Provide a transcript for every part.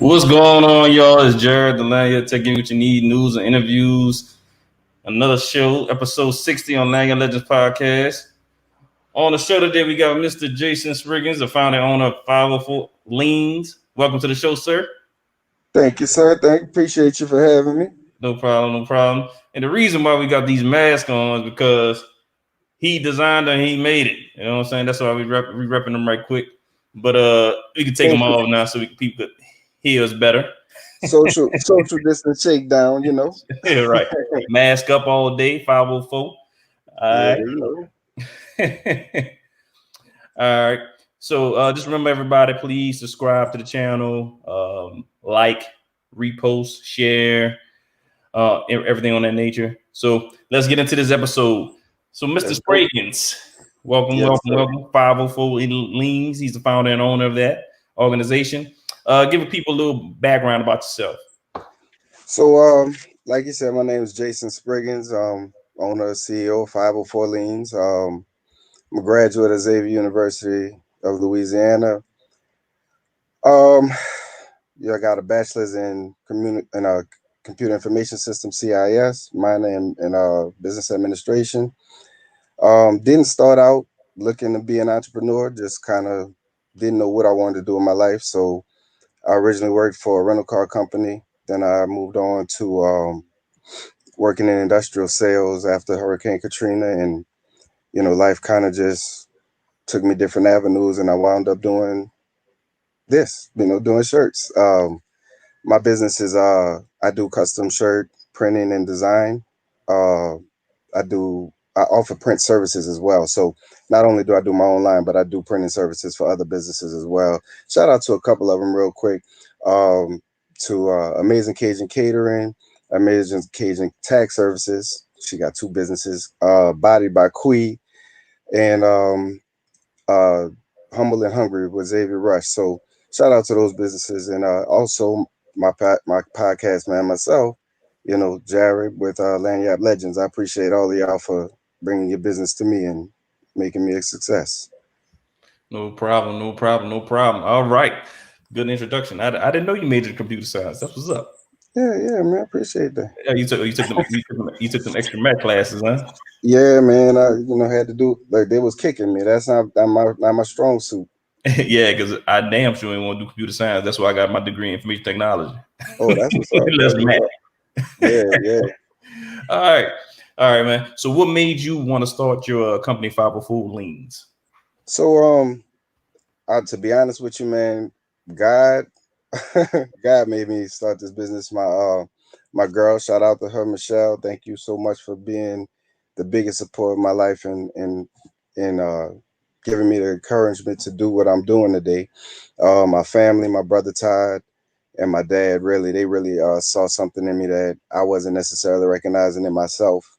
What's going on, y'all? It's Jared the Lanyard, taking you what you need, news and interviews. Another show, episode 60 on Lanyard Legends Podcast. On the show today, we got Mr. Jason Spriggins, the founder and owner of 504LEANS. Welcome to the show, sir. Thank you, sir. Appreciate you for having me. No problem. And the reason why we got these masks on is because he designed them and he made it. You know what I'm saying? That's why we repping them right quick. But we can take them off now so people could hear us better. Social distance shakedown, you know. Yeah, right. Mask up all day, 504. All right. All right. So just remember, everybody, please subscribe to the channel, like, repost, share, everything on that nature. So let's get into this episode. So Mr. Spriggins, welcome. 504LEANS. He's the founder and owner of that organization. Give people a little background about yourself. So, like you said, my name is Jason Spriggins, owner, CEO of 504LEANS. I'm a graduate of Xavier University of Louisiana. I got a bachelor's in computer information system, CIS, minor in business administration. Didn't start out looking to be an entrepreneur, just kind of didn't know what I wanted to do in my life. So I originally worked for a rental car company. Then I moved on to working in industrial sales after Hurricane Katrina, and life kind of just took me different avenues, and I wound up doing this, doing shirts. My business is I do custom shirt printing and design. I offer print services as well. So not only do I do my own line, but I do printing services for other businesses as well. Shout out to a couple of them real quick. To Amazing Cajun Catering, Amazing Cajun Tax Services. She got two businesses, Bodied by Quee, and Humble and Hungry with Xavier Rush. So shout out to those businesses, and also my podcast, man, myself, Jared with Lanyard Legends. I appreciate all of y'all for bringing your business to me and making me a success. No problem. All right. Good introduction. I didn't know you majored in computer science. That's what's up. Yeah, man. I appreciate that. Yeah, you took them extra math classes, huh? Yeah, man. I had to do, like, they was kicking me. That's not my strong suit. Yeah, because I damn sure ain't want to do computer science. That's why I got my degree in information technology. Oh, that's what's up. Less math. Yeah. All right, man. So what made you want to start your company 504LEANS? So to be honest with you, man, God made me start this business. My girl, shout out to her, Michelle. Thank you so much for being the biggest support of my life and giving me the encouragement to do what I'm doing today. My family, my brother Todd, and my dad, they really saw something in me that I wasn't necessarily recognizing in myself.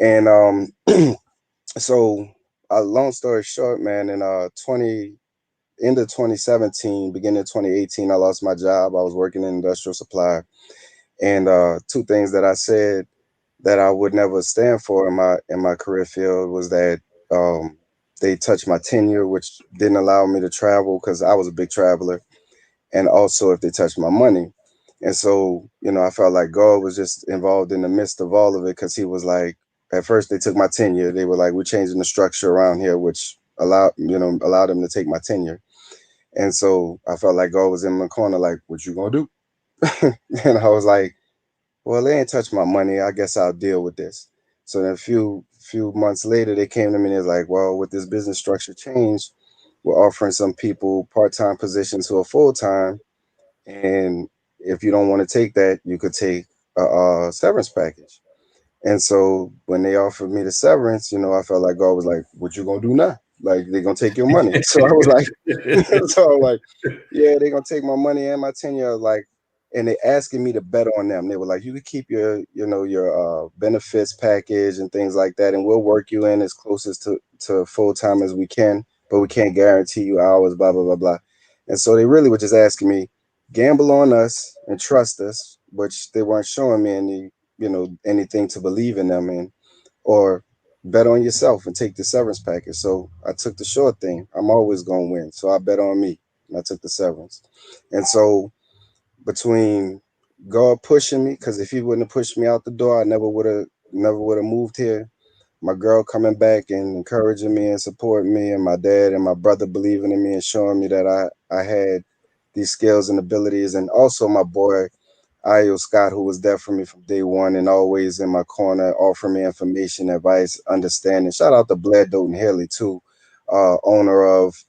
And so, long story short, man, in end of 2017, beginning of 2018, I lost my job. I was working in industrial supply, and two things that I said that I would never stand for in my career field was that they touched my tenure, which didn't allow me to travel because I was a big traveler, and also if they touched my money. And so, I felt like God was just involved in the midst of all of it, because he was like, at first they took my tenure. They were like, we're changing the structure around here, which allowed them to take my tenure. And so I felt like God was in my corner, like, what you gonna do? And I was like, well, they ain't touched my money. I guess I'll deal with this. So then a few months later, they came to me and they was like, well, with this business structure change, we're offering some people part-time positions who are full-time. And if you don't want to take that, you could take a severance package. And so when they offered me the severance, I felt like God was like, what you gonna do now? Like, they're gonna take your money. So I was like, yeah, they're gonna take my money and my tenure. Like, and they asking me to bet on them. They were like, you could keep your benefits package and things like that, and we'll work you in as closest to full time as we can, but we can't guarantee you hours, blah, blah, blah, blah. And so they really were just asking me, gamble on us and trust us, which they weren't showing me anything to believe in them in, or bet on yourself and take the severance package. So I took the short thing. I'm always going to win. So I bet on me, and I took the severance. And so between God pushing me, because if he wouldn't have pushed me out the door, I never would have moved here. My girl coming back and encouraging me and supporting me, and my dad and my brother believing in me and showing me that I had these skills and abilities, and also my boy Io Scott, who was there for me from day one and always in my corner, offering me information, advice, understanding. Shout out to Blair Doughton Haley too, owner of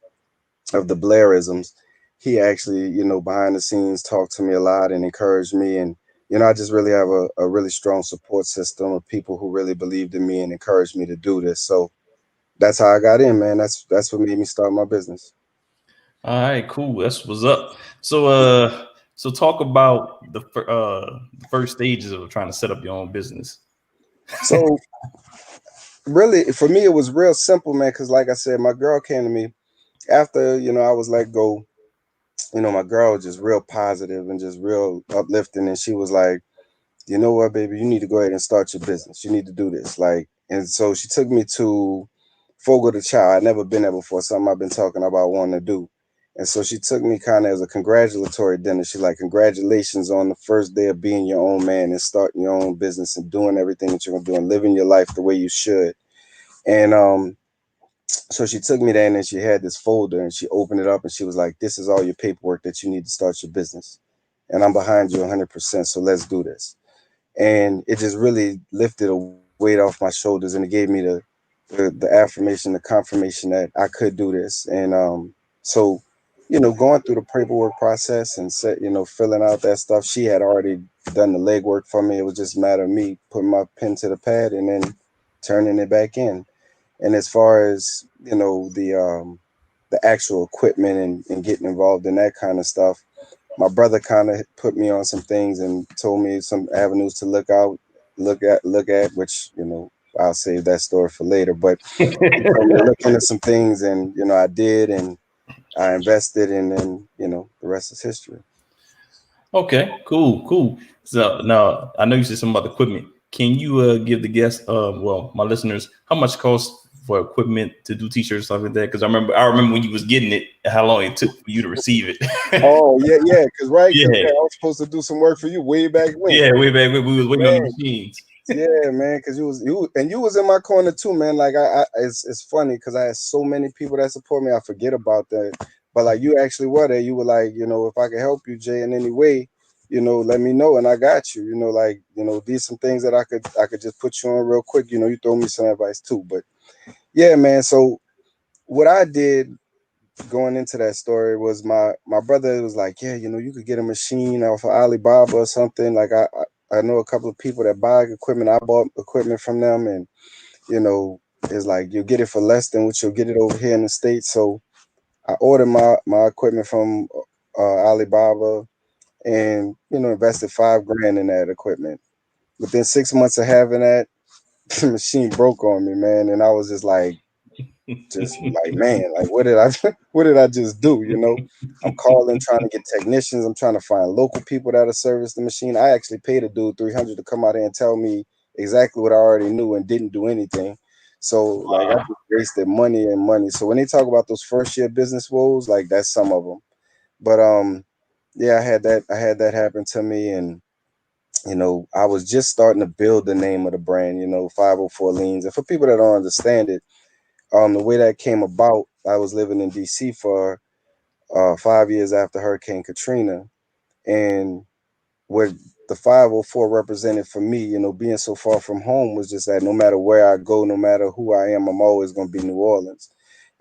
the Blairisms. He actually, behind the scenes talked to me a lot and encouraged me. And, I just really have a really strong support system of people who really believed in me and encouraged me to do this. So that's how I got in, man. That's what made me start my business. All right, cool. That's what's up. So so talk about the first stages of trying to set up your own business. So really, for me, it was real simple, man. Because like I said, my girl came to me after, I was let go. My girl was just real positive and just real uplifting. And she was like, you know what, baby, you need to go ahead and start your business. You need to do this. Like, and so she took me to Fogo de Chao. I'd never been there before, something I've been talking about wanting to do. And so she took me kind of as a congratulatory dinner. She's like, congratulations on the first day of being your own man and starting your own business and doing everything that you're going to do and living your life the way you should. And so she took me there, and then she had this folder and she opened it up and she was like, this is all your paperwork that you need to start your business. And I'm behind you 100%. So let's do this. And it just really lifted a weight off my shoulders, and it gave me the affirmation, the confirmation that I could do this. And so going through the paperwork process and filling out that stuff, she had already done the legwork for me. It was just a matter of me putting my pen to the pad and then turning it back in. And as far as the actual equipment and getting involved in that kind of stuff, my brother kind of put me on some things and told me some avenues to look at, which, I'll save that story for later. But he told me to look into some things, and I did, and I invested, and then the rest is history. Okay, cool, cool. So now I know you said something about the equipment. Can you give the guests, well, my listeners, how much costs for equipment to do t-shirts stuff like that? Because I remember when you was getting it, how long it took for you to receive it. Oh yeah, because Yeah, man, I was supposed to do some work for you way back when. yeah, way back when we was waiting on the Man, machines. yeah, man, because you was in my corner too, man. Like it's funny because I had so many people that support me. I forget about that, but like you actually were there. You were like, if I could help you, Jay, in any way, let me know, and I got you. Like these some things that I could just put you on real quick. You throw me some advice too, but yeah, man. So what I did going into that story was my brother was like, yeah, you could get a machine off of Alibaba or something. Like I know a couple of people that buy equipment. I bought equipment from them, and it's like you'll get it for less than what you'll get it over here in the States. So I ordered my equipment from Alibaba, and invested $5,000 in that equipment. Within 6 months of having that, the machine broke on me, man, and I was just like, man, like what did I what did I just do? I'm calling, trying to get technicians. I'm trying to find local people that'll service the machine. I actually paid a dude $300 to come out here and tell me exactly what I already knew and didn't do anything. So like I Wow. just wasted money and money. So when they talk about those first year business woes, like that's some of them. But yeah, I had that happen to me, and I was just starting to build the name of the brand, 504 Leans. And for people that don't understand it, the way that came about, I was living in DC for 5 years after Hurricane Katrina, and what the 504 represented for me, being so far from home, was just that no matter where I go, no matter who I am, I'm always going to be New Orleans.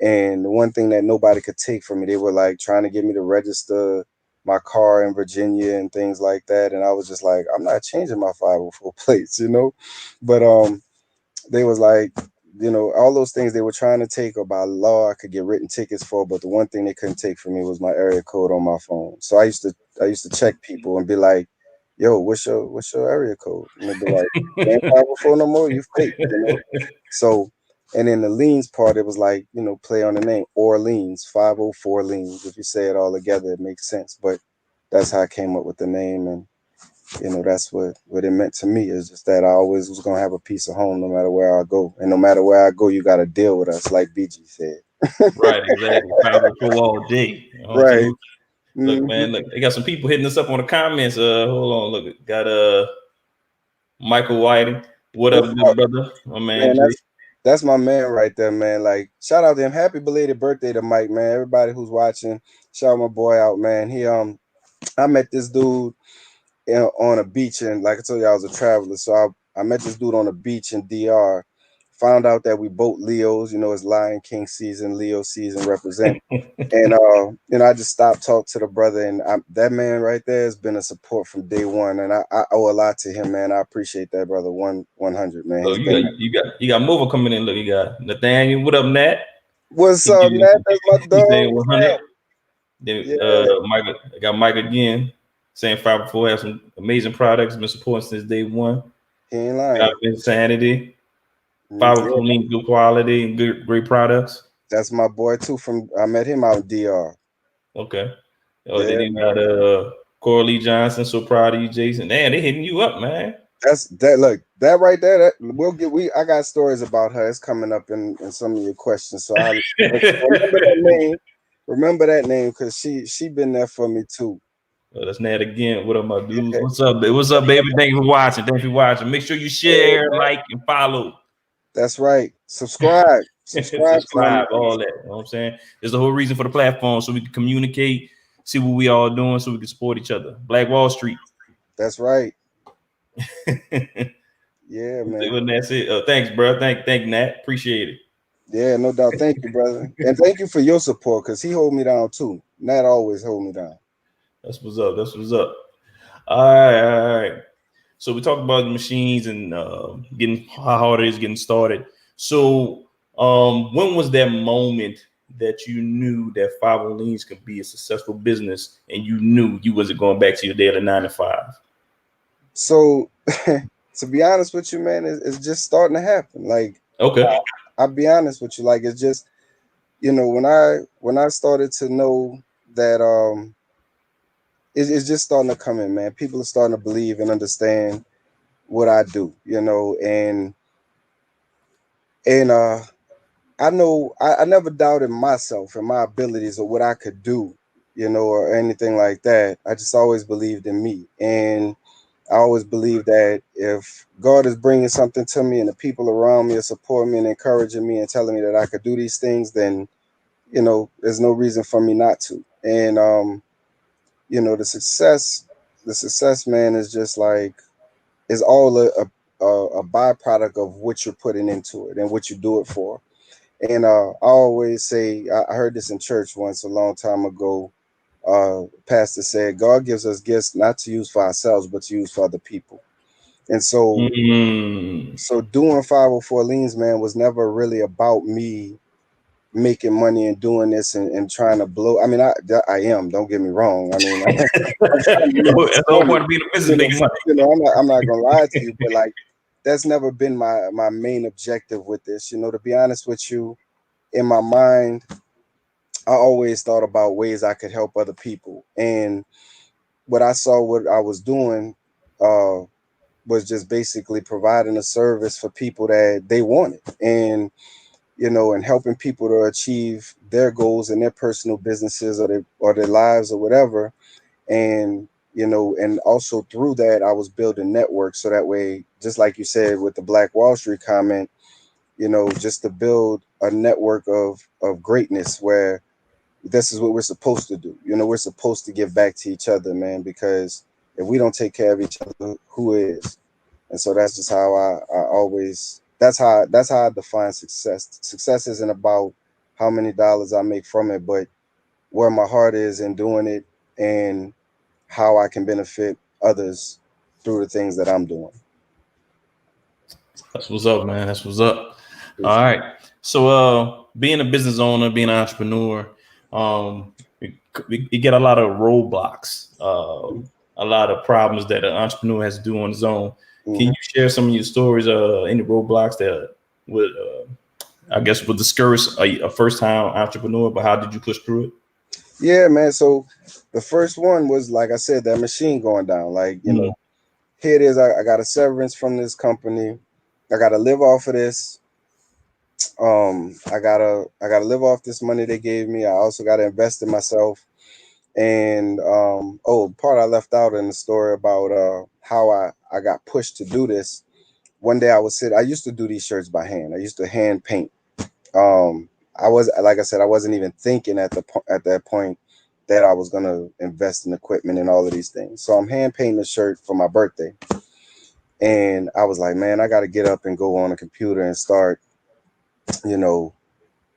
And the one thing that nobody could take from me, they were like trying to get me to register my car in Virginia and things like that, and I was just like, I'm not changing my 504 plates. But they was like, all those things they were trying to take, or by law I could get written tickets for, but the one thing they couldn't take from me was my area code on my phone. So I used to check people and be like, yo, what's your area code? And they'd be like, you ain't 504 no more, you fake. So, and then the Leans part, it was like, play on the name Orleans, 504 Leans. If you say it all together, it makes sense. But that's how I came up with the name, and that's what it meant to me, is just that I always was gonna have a piece of home no matter where I go, and no matter where I go, you got to deal with us, like BG said. Right, exactly. 504 all day. You know what I'm Right. saying? Look, man, look, they got some people hitting us up on the comments. Hold on, look, got Michael Whiting. What up, good brother? My man, Jay. That's my man right there, man. Like, shout out to him. Happy belated birthday to Mike, man. Everybody who's watching, shout my boy out, man. I met this dude on a beach, and like I told you, I was a traveler, so I met this dude on a beach in DR. Found out that we both Leos, it's Lion King season, Leo season represent. And I just stopped, talked to the brother, and that man right there has been a support from day one, and I owe a lot to him, man. I appreciate that, brother. 100, man. Oh, you got Mova coming in. Look, you got Nathaniel. What up, Nat? What's up, Nat? That's my dog. 100. Then Michael, I got Mike again saying 504 has some amazing products, been supporting since day one. He ain't lying. Got Insanity. 504 LEANS, good quality and great products. That's my boy too. I met him out in DR. Okay. Oh, then you got Coralie Johnson. So proud of you, Jason. Man, they hitting you up, man. Look, that right there. I got stories about her. It's coming up in some of your questions. So I remember that name. Remember that name because she been there for me too. Oh, that's Nat again. What up, my dudes? Yeah. What's up? What's up, baby? Thank you for watching. Thank you for watching. Make sure you share, like, and follow. That's right. Subscribe. Subscribe, all that. You know what I'm saying? There's the whole reason for the platform, so we can communicate, see what we all doing, so we can support each other. Black Wall Street. That's right. Yeah, man. And that's it. Thanks, bro. Thank Nat. Appreciate it. Yeah, no doubt. Thank you, brother. And thank you for your support, because he hold me down too. Nat always hold me down. That's what's up. That's what's up. All right. So we talked about the machines and getting how hard it is getting started. So when was that moment that you knew that 504 LEANS could be a successful business and you knew you wasn't going back to your daily 9 to 5? So to be honest with you, man, it's just starting to happen. Like, okay, I'll be honest with you. Like, it's just, when I started to know that it's just starting to come in, man. People are starting to believe and understand what I do, and I know I never doubted myself and my abilities or what I could do, or anything like that. I just always believed in me, and I always believe that if God is bringing something to me and the people around me are supporting me and encouraging me and telling me that I could do these things, then, there's no reason for me not to. And, the success, man, is just like, is all a byproduct of what you're putting into it and what you do it for. And I always say, I heard this in church once a long time ago. Pastor said, God gives us gifts not to use for ourselves, but to use for other people. And so, so doing 504 LEANS, man, was never really about me making money and doing this and trying to blow. I mean, I am. Don't get me wrong. I mean, I'm not gonna lie to you, but like, that's never been my main objective with this. To be honest with you, in my mind, I always thought about ways I could help other people. And what I saw what I was doing was just basically providing a service for people that they wanted. And, and helping people to achieve their goals in their personal businesses or their lives or whatever. And, and also through that, I was building networks. So that way, just like you said with the Black Wall Street comment, just to build a network of greatness where this is what we're supposed to do. We're supposed to give back to each other, man, because if we don't take care of each other, who is? And so that's just how I always, that's how I define success. Success isn't about how many dollars I make from it, but where my heart is in doing it and how I can benefit others through the things that I'm doing. That's what's up, man. That's what's up. All right. So being a business owner, being an entrepreneur, you get a lot of roadblocks, a lot of problems that an entrepreneur has to do on his own. Can you share some of your stories, any roadblocks that would, I guess, would discourage a first-time entrepreneur, but how did you push through it? Yeah, man. So the first one was, like I said, that machine going down. Like, here it is. I got a severance from this company. I got to live off of this. I gotta live off this money they gave me. I also got to invest in myself. And part I left out in the story about how I got pushed to do this. One day I used to do these shirts by hand. I used to hand paint. I was, like I said, I wasn't even thinking at that point that I was gonna invest in equipment and all of these things. So I'm hand painting a shirt for my birthday, and I was like, man, I got to get up and go on a computer and start, you know,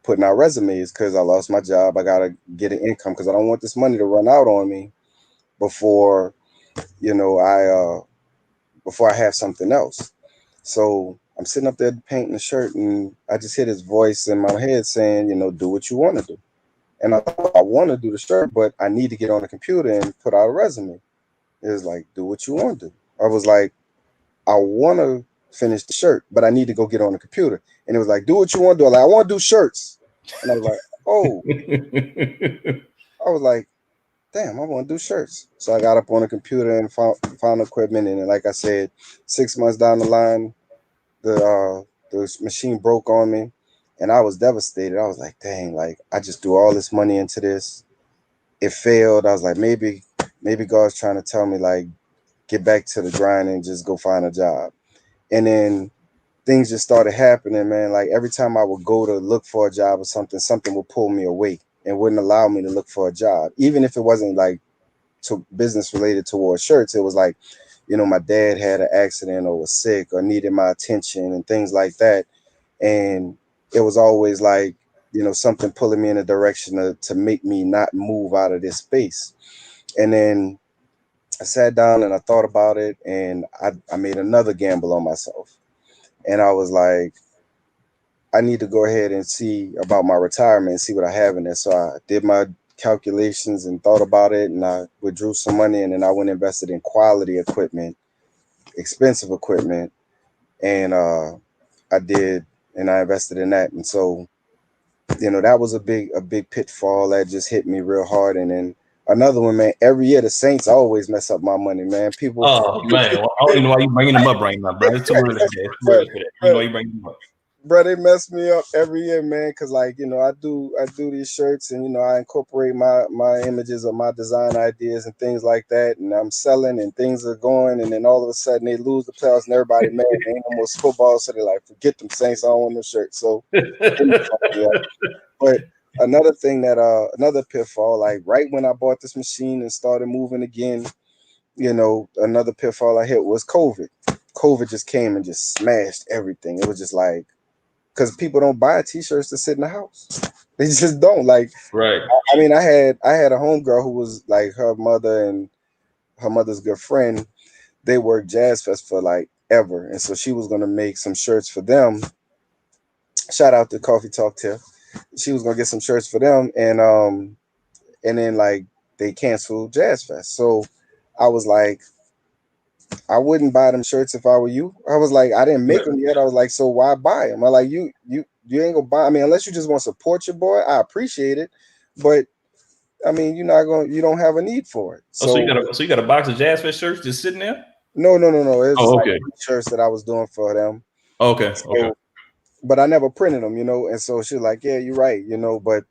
putting out resumes because I lost my job. I got to get an income because I don't want this money to run out on me before, you know, before I have something else. So I'm sitting up there painting the shirt, and I just hear this voice in my head saying, you know, do what you want to do. And I thought, I want to do the shirt, but I need to get on the computer and put out a resume. It was like, do what you want to do. I was like, I want to finish the shirt, but I need to go get on the computer. And it was like, do what you want to do. I was like, I want to do shirts. And I was like, oh, I was like, damn, I want to do shirts. So I got up on the computer and found equipment. And like I said, 6 months down the line, the machine broke on me, and I was devastated. I was like, dang, like I just threw all this money into this. It failed. I was like, maybe God's trying to tell me like get back to the grind and just go find a job. And then things just started happening, man. Like every time I would go to look for a job or something would pull me away and wouldn't allow me to look for a job, even if it wasn't like to business related towards shirts. It was like, you know, my dad had an accident or was sick or needed my attention and things like that. And it was always like, you know, something pulling me in a direction to make me not move out of this space. And then I sat down and I thought about it, and I made another gamble on myself. And I was like, I need to go ahead and see about my retirement and see what I have in there. So I did my calculations and thought about it, and I withdrew some money, and then I went and invested in quality equipment, expensive equipment, and I did, and I invested in that. And so, you know, that was a big pitfall that just hit me real hard. And then another one, man, every year the Saints always mess up my money, man. People, Oh man, well, I don't even know why you bringing them up right now, bro. It's too early for that. It's too early for that. You know why you bringing them up? bro, they mess me up every year, man. Because like, you know, I do these shirts, and you know, I incorporate my images of my design ideas and things like that, and I'm selling and things are going, and then all of a sudden they lose the playoffs and everybody mad. They ain't no more football, so they're like, forget them Saints. I don't want no shirt. So, yeah. But another pitfall, like right when I bought this machine and started moving again, you know, another pitfall I hit was COVID. COVID just came and just smashed everything. It was just like, because people don't buy t-shirts to sit in the house. They just don't. Like, Right. I mean, I had a homegirl who was like her mother and her mother's good friend. They worked Jazz Fest for like ever, and so she was gonna make some shirts for them. Shout out to Coffee Talk Tiff. She was gonna get some shirts for them, and then like they canceled Jazz Fest. So I was like, I wouldn't buy them shirts if I were you. I was like, I didn't make them yet. I was like, so why buy them? I like you ain't gonna buy. I mean, unless you just want to support your boy, I appreciate it, but I mean, you don't have a need for it. Oh, so So you got a box of Jazz Fest shirts just sitting there? no. It was Oh, like okay. shirts that I was doing for them. Okay. Okay. So, but I never printed them, you know. And so she's like, yeah, you're right, you know. But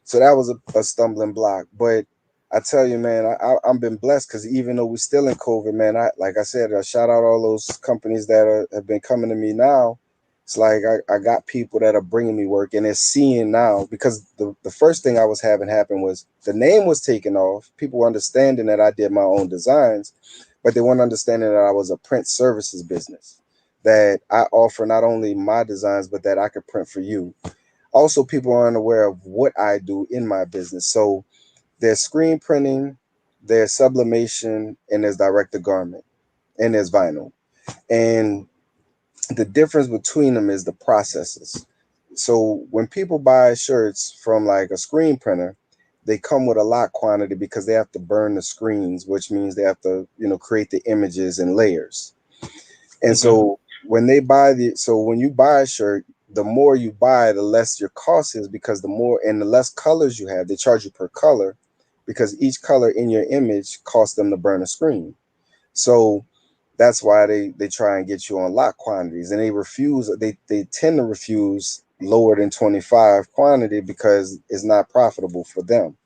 so that was a stumbling block. But I tell you, man, I've been blessed because even though we're still in COVID, man, like I said, I shout out all those companies that have been coming to me now. It's like I got people that are bringing me work, and they're seeing now, because the first thing I was having happen was the name was taken off. People were understanding that I did my own designs, but they weren't understanding that I was a print services business, that I offer not only my designs, but that I could print for you. Also, people aren't aware of what I do in my business. So there's screen printing, there's sublimation, and there's direct to garment, and there's vinyl. And the difference between them is the processes. So when people buy shirts from like a screen printer, they come with a lot quantity because they have to burn the screens, which means they have to, you know, create the images in layers. And Okay. so when you buy a shirt, the more you buy, the less your cost is, because the more and the less colors you have, they charge you per color, because each color in your image costs them to burn a screen. So that's why they try and get you on lot quantities, and they tend to refuse lower than 25 quantity because it's not profitable for them.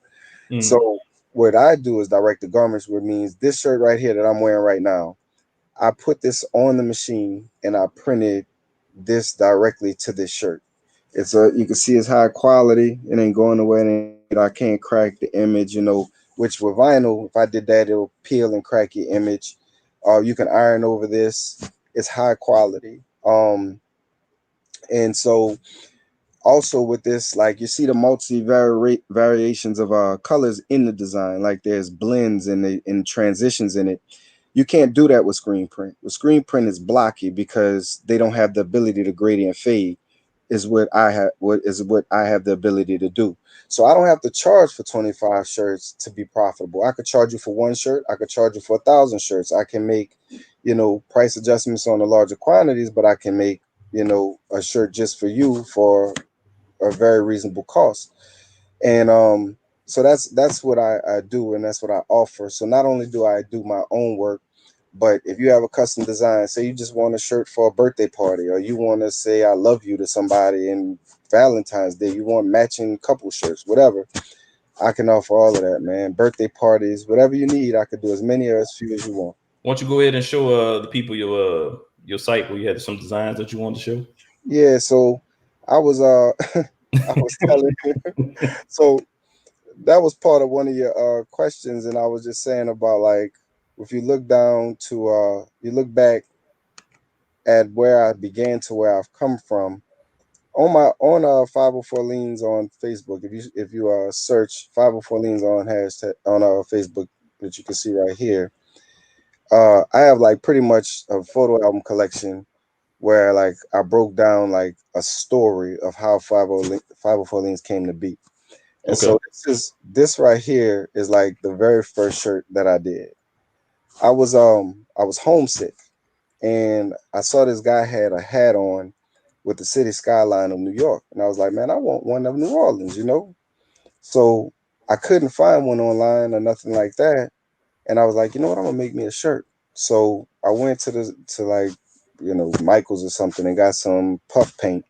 Mm. So what I do is direct the garments, which means this shirt right here that I'm wearing right now, I put this on the machine and I printed this directly to this shirt. It's you can see it's high quality. It ain't going away. It ain't fade. I can't crack the image, which with vinyl, if I did that, it'll peel and crack your image. You can iron over this. It's high quality. And so also with this, like you see the variations of colors in the design, like there's blends and transitions in it. You can't do that with screen print. With screen print is blocky because they don't have the ability to gradient fade. Is what I have the ability to do. So I don't have to charge for 25 shirts to be profitable. I could charge you for one shirt. I could charge you for 1,000 shirts. I can make, price adjustments on the larger quantities, but I can make, a shirt just for you for a very reasonable cost. And so that's what I do, and that's what I offer. So not only do I do my own work, but if you have a custom design, say you just want a shirt for a birthday party, or you want to say I love you to somebody in Valentine's Day, you want matching couple shirts, whatever, I can offer all of that, man. Birthday parties, whatever you need, I could do as many or as few as you want. Why don't you go ahead and show the people your site where you had some designs that you wanted to show? Yeah, so I was I was telling so that was part of one of your questions, and I was just saying about, like, if you look down to you look back at where I began to where I've come from on my on 504 Leans on Facebook. If you search 504 Leans on hashtag on Facebook, that you can see right here. I have like pretty much a photo album collection where, like, I broke down like a story of how 504 Leans came to be. And Okay. so this right here is like the very first shirt that I did. I was homesick, and I saw this guy had a hat on with the city skyline of New York, and I was like, man, I want one of New Orleans. So I couldn't find one online or nothing like that, and I was like, you know what, I'm gonna make me a shirt. So I went to like, Michael's or something, and got some puff paint,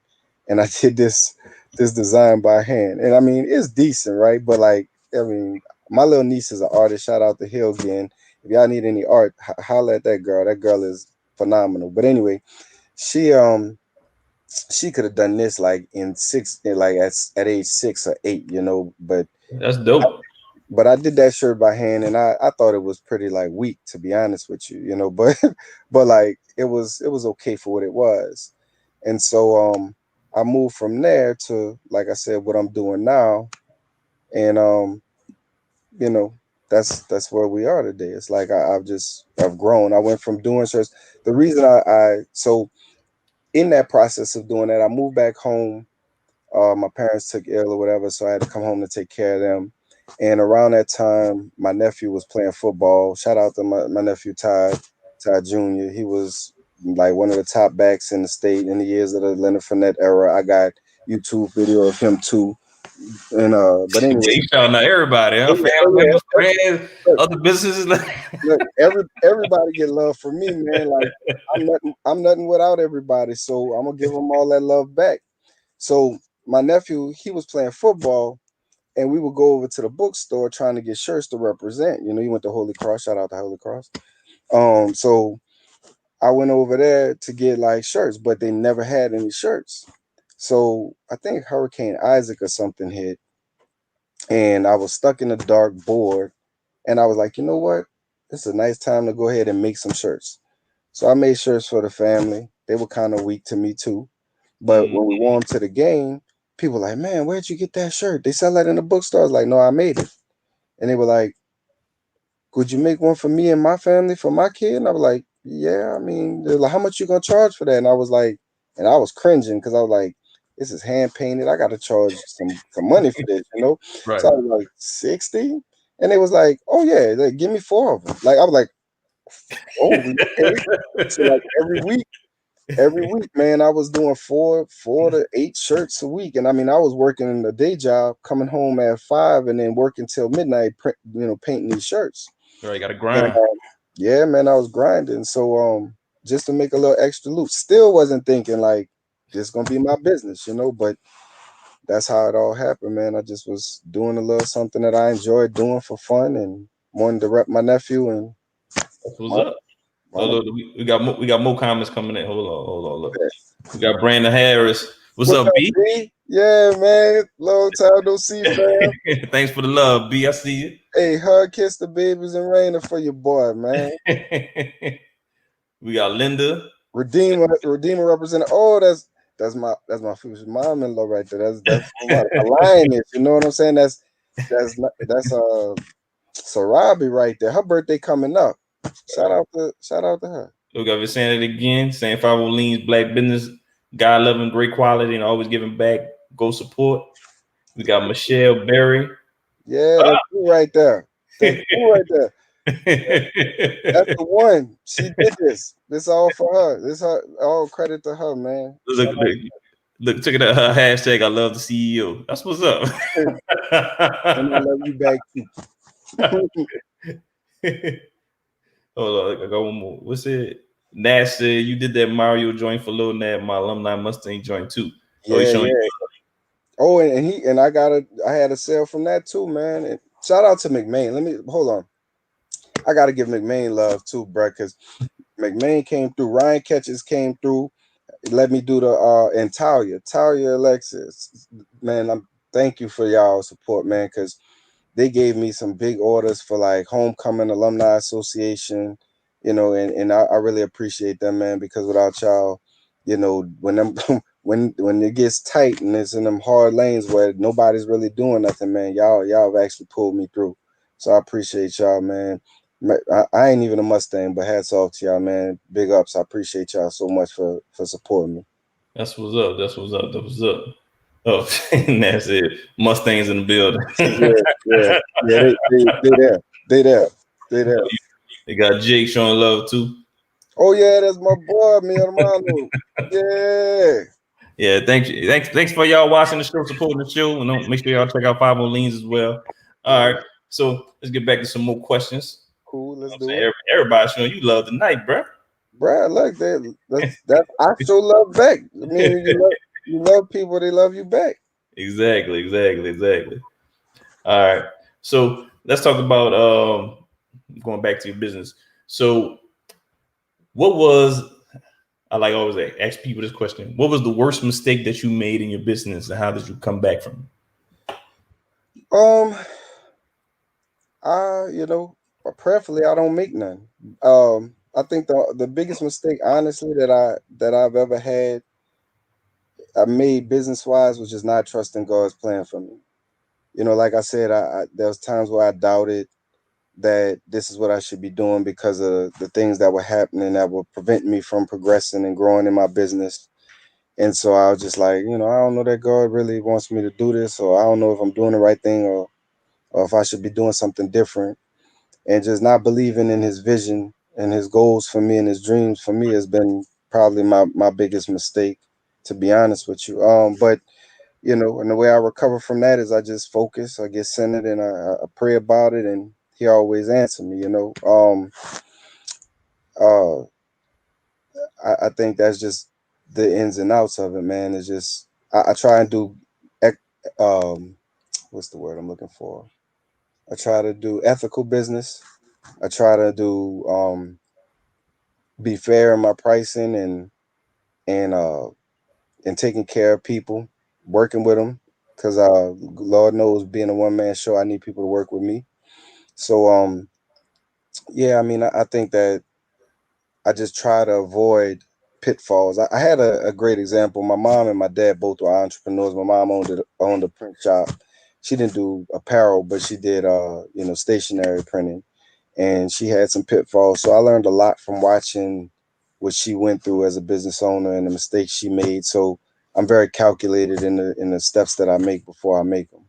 and I did this design by hand. And I mean, it's decent, right? But like, I mean, my little niece is an artist. Shout out to Hill again. If y'all need any art, holla at that girl. That girl is phenomenal. But anyway, she she could have done this like like at age 6 or 8, but That's dope. I did that shirt by hand, and I thought it was pretty like weak, to be honest with you, but but like it was okay for what it was. And so I moved from there to, like I said, what I'm doing now. And you know that's where we are today. It's like I've grown. I went from doing shirts. The reason I so in that process of doing that, I moved back home. My parents took ill or whatever, so I had to come home to take care of them. And around that time, my nephew was playing football. Shout out to my nephew Ty Jr. He was like one of the top backs in the state in the years of the Leonard Fournette era. I got YouTube video of him too. And but Yeah, anyway, you found out everybody, huh? oh yeah, Family oh members, yeah. friends, Look, other businesses. look, everybody get love from me, man. Like, I'm nothing without everybody, so I'm gonna give them all that love back. So my nephew, he was playing football, and we would go over to the bookstore trying to get shirts to represent. He went to Holy Cross. Shout out to Holy Cross. So I went over there to get like shirts, but they never had any shirts. So I think Hurricane Isaac or something hit, and I was stuck in the dark, bored, and I was like, you know what? It's a nice time to go ahead and make some shirts. So I made shirts for the family. They were kind of weak to me too. But Mm, when we wore them to the game, people were like, man, where'd you get that shirt? They sell that in the bookstore. I was like, no, I made it. And they were like, could you make one for me and my family for my kid? And I was like, yeah, I mean, they're like, how much you gonna charge for that? And I was like, and I was cringing because I was like, this is hand painted. I gotta charge some money for this. right. So I was like, 60? And they was like, oh yeah, like, give me 4 of them. Like, I was like, oh, okay. So like every week, man, I was doing 4 to 8 shirts a week. And I mean, I was working in a day job, coming home at 5, and then working till midnight, painting these shirts. Right, got to And grind. yeah, man, I was grinding. So just to make a little extra loot. Still wasn't thinking like this gonna be my business, but that's how it all happened, man. I just was doing a little something that I enjoyed doing for fun and wanted to rep my nephew and That's what's up. Oh, look, we got more comments coming in. Hold on, look. We got Brandon Harris. What's up, B? B? Yeah, man. Long time no see, fam. Thanks for the love, B. I see you. Hey, hug, kiss the babies and Raina for your boy, man. We got Linda. Redeemer representative. Oh, that's my future mom-in-law right there. That's a lioness. You know what I'm saying? That's Sarabi right there. Her birthday coming up. Shout out to her. Look, I've been saying it again. Saying 504LEANS, black business, God loving, great quality, and always giving back. Go support. We got Michelle Berry. Yeah, that's you right there. That's you right there. That's the one. She did this. This all for her. This her all credit to her, man. Look, check it out. Her hashtag. I love the CEO. That's what's up. And I love you back too. Hold on, I got one more. What's it? Nash said you did that Mario joint for Lil Nat, my alumni Mustang joint too. Yeah. Oh, and I had a sale from that too, man. And shout out to McMain. Let me hold on. I gotta give McMain love too, bro, because McMain came through. Ryan Catches came through. Let me do the and Talia Alexis, man. Thank you for y'all support, man, because they gave me some big orders for like Homecoming Alumni Association, you know, and I really appreciate them, man, because without y'all, you know, when them when it gets tight and it's in them hard lanes where nobody's really doing nothing, man, y'all have actually pulled me through. So I appreciate y'all, man. I ain't even a Mustang, but hats off to y'all, man. Big ups. I appreciate y'all so much for supporting me. That's what's up. That's what's up. That was up. Oh, and that's it. Mustangs in the building. yeah. They there. They got Jake showing love too. Oh yeah, that's my boy, mi hermano. Yeah. Yeah, thanks for y'all watching the show, supporting the show, and make sure y'all check out 504LEANS as well. All right, so let's get back to some more questions. Cool, let's do it. Everybody showing you love tonight, bro. Bro, look, that I show love back. I mean, you love people, they love you back. Exactly. All right, so let's talk about going back to your business. So, what was I like always ask people this question: what was the worst mistake that you made in your business, and how did you come back from it? You know, prayerfully, I don't make none. I think the biggest mistake, honestly, that I've ever had, I made business wise, was just not trusting God's plan for me. You know, like I said, there was times where I doubted that this is what I should be doing because of the things that were happening that were preventing me from progressing and growing in my business. And so I was just like, you know, I don't know that God really wants me to do this, or I don't know if I'm doing the right thing, or if I should be doing something different. And just not believing in his vision and his goals for me and his dreams for me has been probably my biggest mistake, to be honest with you. But you know, and the way I recover from that is I just focus, I get centered, and I pray about it, and he always answers me, you know. I think that's just the ins and outs of it, man. It's just I try and do what's the word I'm looking for? I try to do ethical business. I try to do be fair in my pricing and taking care of people, working with them, because Lord knows, being a one-man show, I need people to work with me. So yeah, I mean, I think that I just try to avoid pitfalls. I had a great example. My mom and my dad both were entrepreneurs. My mom owned a print shop. She didn't do apparel, but she did you know, stationery printing, and she had some pitfalls. So I learned a lot from watching what she went through as a business owner and the mistakes she made. So I'm very calculated in the steps that I make before I make them.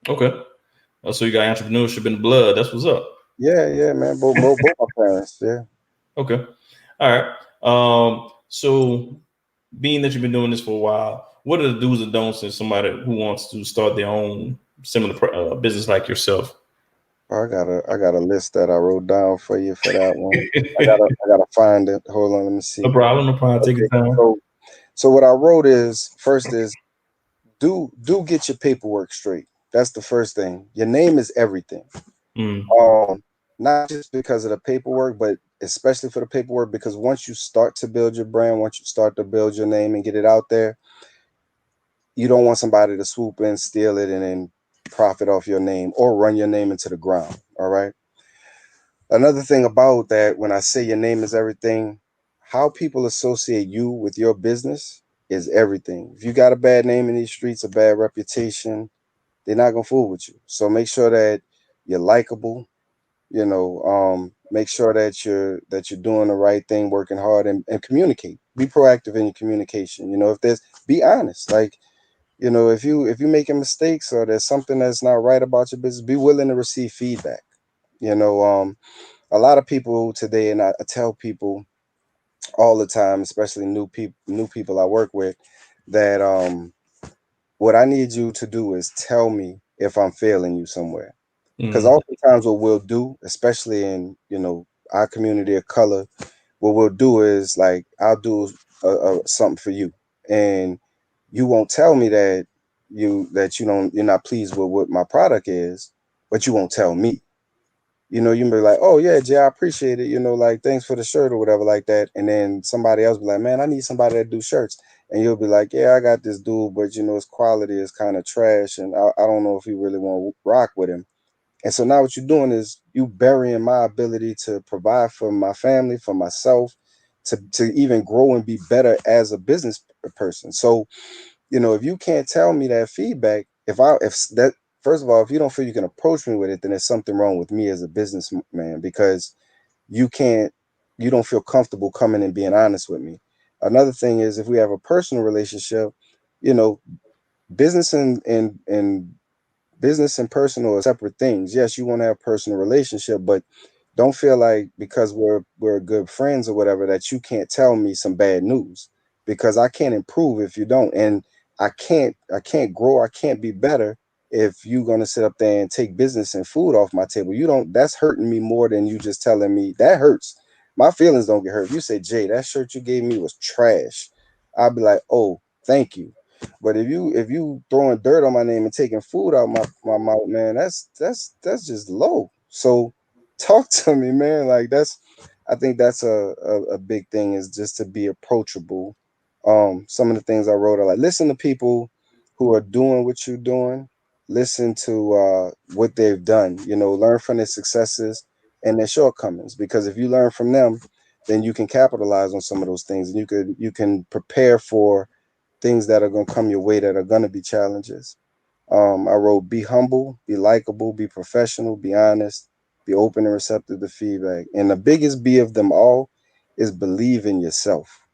Okay. So you got entrepreneurship in the blood. That's what's up. Yeah, man. Both my parents. Yeah. Okay. All right. So being that you've been doing this for a while, what are the do's and don'ts in somebody who wants to start their own similar business like yourself? I got a list that I wrote down for you for that one. I gotta find it. Hold on, let me see. No problem. Take your time. So what I wrote is, first is, do get your paperwork straight. That's the first thing. Your name is everything. Mm. Um, Not just because of the paperwork, but especially for the paperwork, because once you start to build your brand, once you start to build your name and get it out there, you don't want somebody to swoop in, steal it, and then profit off your name or run your name into the ground. All right. Another thing about that, when I say your name is everything, how people associate you with your business is everything. If you got a bad name in these streets, a bad reputation, they're not gonna fool with you. So make sure that you're likable. Make sure that you're doing the right thing, working hard, and communicate. Be proactive in your communication. If there's be honest. Like, if you're making mistakes or there's something that's not right about your business, be willing to receive feedback. You know, a lot of people today, and I tell people all the time, especially new people I work with, that what I need you to do is tell me if I'm failing you somewhere. Because Mm. oftentimes what we'll do, especially in our community of color, what we'll do is like I'll do something for you, and you won't tell me you're not pleased with what my product is, but you won't tell me. You can be like, oh yeah, Jay, I appreciate it. Like thanks for the shirt or whatever like that. And then somebody else be like, man, I need somebody that do shirts. And you'll be like, yeah, I got this dude, but his quality is kind of trash, and I don't know if you really want to rock with him. And so now what you're doing is you burying my ability to provide for my family, for myself, to even grow and be better as a business person. So, if you can't tell me that feedback, if that first of all, if you don't feel you can approach me with it, then there's something wrong with me as a businessman, because you can't you don't feel comfortable coming and being honest with me. Another thing is, if we have a personal relationship, you know, business and business and personal are separate things. Yes, you want to have a personal relationship, but don't feel like because we're good friends or whatever that you can't tell me some bad news, because I can't improve if you don't, and I can't grow, I can't be better if you're gonna sit up there and take business and food off my table. You don't. That's hurting me more than you just telling me. That hurts. My feelings don't get hurt. If you say, Jay, that shirt you gave me was trash, I'll be like, oh, thank you. But if you throwing dirt on my name and taking food out my mouth, man, that's just low. So talk to me, man. Like I think that's a big thing, is just to be approachable. Some of the things I wrote are like, listen to people who are doing what you're doing. Listen to what they've done. Learn from their successes and their shortcomings, because if you learn from them, then you can capitalize on some of those things, and you can prepare for things that are going to come your way that are going to be challenges. I wrote, be humble, be likable, be professional, be honest, be open and receptive to feedback. And the biggest B of them all is believe in yourself.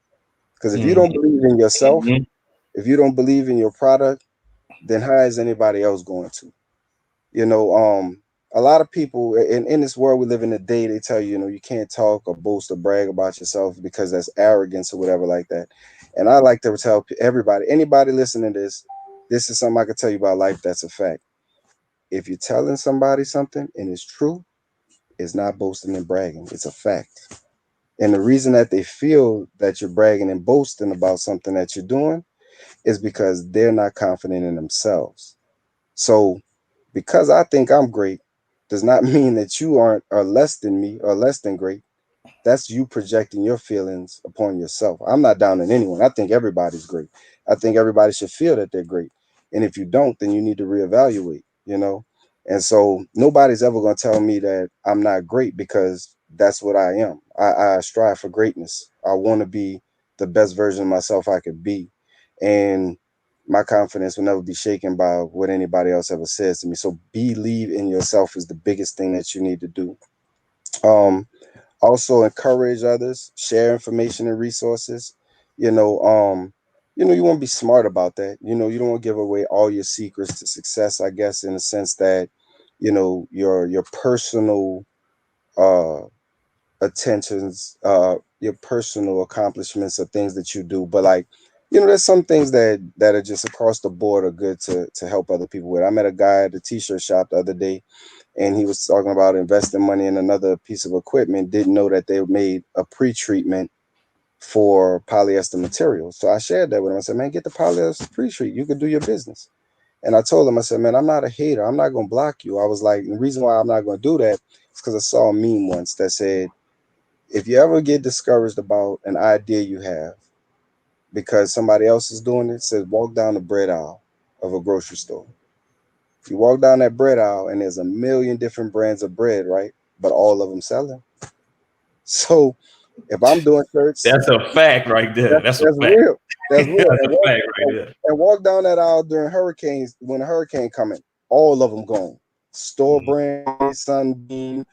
Because if you Mm. don't believe in yourself, Mhm. if you don't believe in your product, then how is anybody else going to? You know, a lot of people in this world we live in today, they tell you, you can't talk or boast or brag about yourself because that's arrogance or whatever like that. And I like to tell everybody, anybody listening to this is something I can tell you about life that's a fact. If you're telling somebody something and it's true, it's not boasting and bragging. It's a fact. And the reason that they feel that you're bragging and boasting about something that you're doing is because they're not confident in themselves. So, because I think I'm great does not mean that you are less than me or less than great. That's you projecting your feelings upon yourself. I'm not down on anyone. I think everybody's great. I think everybody should feel that they're great. And if you don't, then you need to reevaluate. And so nobody's ever going to tell me that I'm not great, because that's what I am. I strive for greatness. I want to be the best version of myself I could be. And my confidence will never be shaken by what anybody else ever says to me. So believe in yourself is the biggest thing that you need to do. Um, Also encourage others, share information and resources. You know, um, you want to be smart about that. You don't want to give away all your secrets to success, I guess, in the sense that, your personal uh attentions, your personal accomplishments are things that you do. But like, there's some things that are just across the board are good to help other people with. I met a guy at the t-shirt shop the other day, and he was talking about investing money in another piece of equipment. Didn't know that they made a pre-treatment for polyester material. So I shared that with him. I said, man, get the polyester pre-treat. You could do your business. And I told him, I said, man, I'm not a hater. I'm not going to block you. I was like, the reason why I'm not going to do that is because I saw a meme once that said, if you ever get discouraged about an idea you have because somebody else is doing it, says walk down the bread aisle of a grocery store. If you walk down that bread aisle and there's a million different brands of bread, right? But all of them selling. So if I'm doing shirts, that's a fact right there. That's a fact. Real. That's real. That's a fact right there. And walk down that aisle during hurricanes, when a hurricane coming, all of them gone. Store brand, Sunbeam,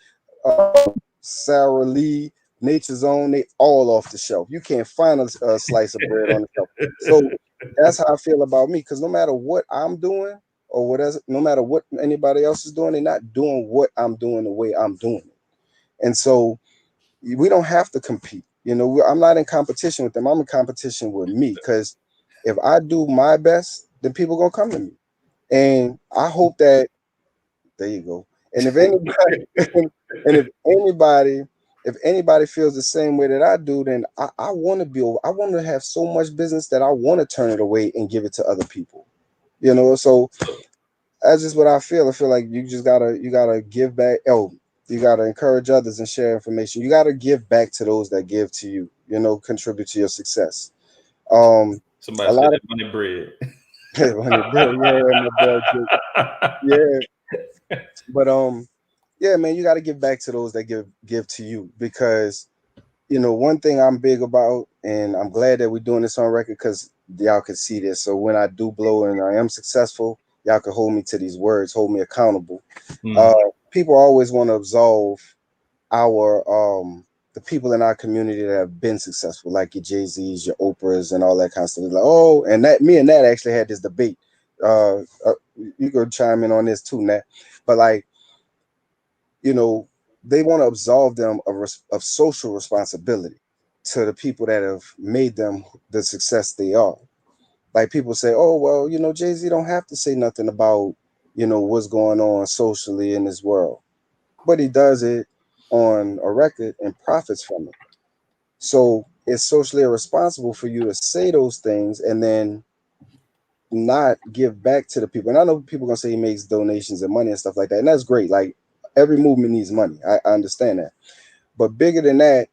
Sara Lee, Nature's Own, they all off the shelf. You can't find a slice of bread on the shelf. So that's how I feel about me. Because no matter what I'm doing, or whatever, no matter what anybody else is doing, they're not doing what I'm doing the way I'm doing it. And so we don't have to compete. You know, I'm not in competition with them. I'm in competition with me, because if I do my best, then people gonna come to me. And I hope that there you go. And if anybody if anybody feels the same way that I do, then I want to be. I want to have so much business that I want to turn it away and give it to other people. You know, so that's just what I feel. I feel like you gotta give back. Oh, you gotta encourage others and share information. You gotta give back to those that give to you. You know, contribute to your success. Somebody A said lot that money bread. Money bread, yeah, my boy, yeah. But yeah, man, you got to give back to those that give to you, because you know one thing I'm big about, and I'm glad that we're doing this on record because y'all can see this. So when I do blow and I am successful, y'all can hold me to these words, hold me accountable. People always want to absolve our the people in our community that have been successful, like your Jay-Z's, your Oprahs, and all that kind of stuff. Like, oh, and that me and Nat actually had this debate. You could chime in on this too, Nat. But like, you know, they want to absolve them of social responsibility to the people that have made them the success they are. Like people say, oh, well, you know, Jay-Z don't have to say nothing about, you know, what's going on socially in this world, but he does it on a record and profits from it. So it's socially irresponsible for you to say those things and then not give back to the people. And I know people are gonna say he makes donations and money and stuff like that, and that's great. Like every movement needs money. I understand that. But bigger than that,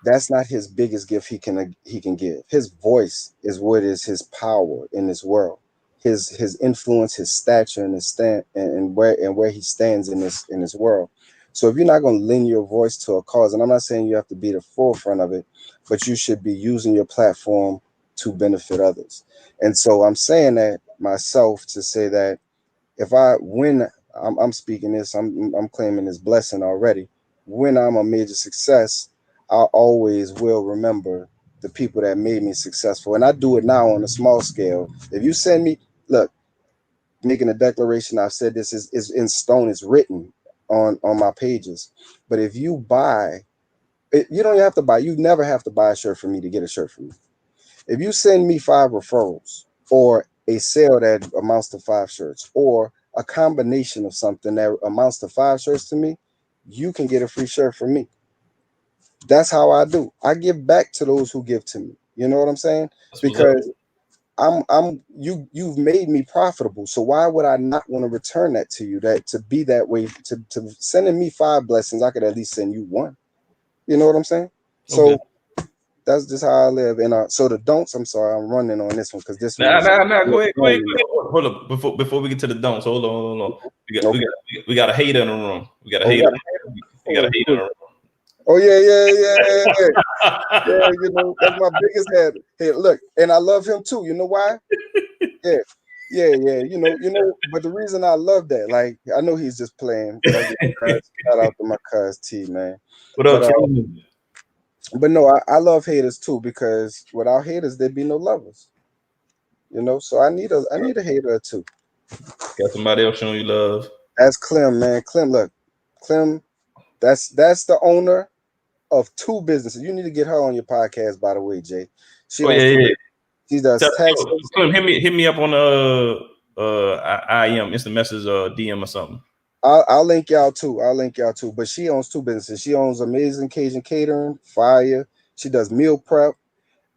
that's not his biggest gift he can give. His voice is what is his power in this world. His influence, his stature, and his stand, and where he stands in this world. So if you're not going to lend your voice to a cause, and I'm not saying you have to be the forefront of it, but you should be using your platform to benefit others. And so I'm saying that myself to say that if I when I'm speaking this, I'm claiming this blessing already. When I'm a major success, I always will remember the people that made me successful. And I do it now on a small scale. If you send me, look, making a declaration, I've said this is in stone, it's written on my pages. But if you buy it, you don't have to buy, you never have to buy a shirt from me to get a shirt from me. If you send me 5 referrals or a sale that amounts to 5 shirts or a combination of something that amounts to 5 shirts to me, you can get a free shirt from me. That's how I do. I give back to those who give to me. You know what I'm saying? Because you've made me profitable. So why would I not want to return that to you? That to be that way, to sending me 5 blessings, I could at least send you 1. You know what I'm saying? So that's just how I live. And so the don'ts, I'm sorry, I'm running on this one because this one. Go ahead. Hold up. Before we get to the don'ts, hold on. We got a hater in the room. We got a hater. We got a hater in the room. Oh yeah. Yeah, you know, that's my biggest head. Hey, look, and I love him too. You know why? Yeah. You know, but the reason I love that, like, I know he's just playing. Shout out to my cuz T, man. What up, but no, I love haters too, because without haters, there'd be no lovers. You know, so I need a hater or two. Got somebody else showing you love. That's Clem, man. Clem, look, Clem, that's the owner of 2 businesses. You need to get her on your podcast, by the way, Jay. She She does taxes. Clem, hit me up on IM instant message DM or something. I'll link y'all too. But she owns 2 businesses. She owns Amazing Cajun Catering, Fire. She does meal prep.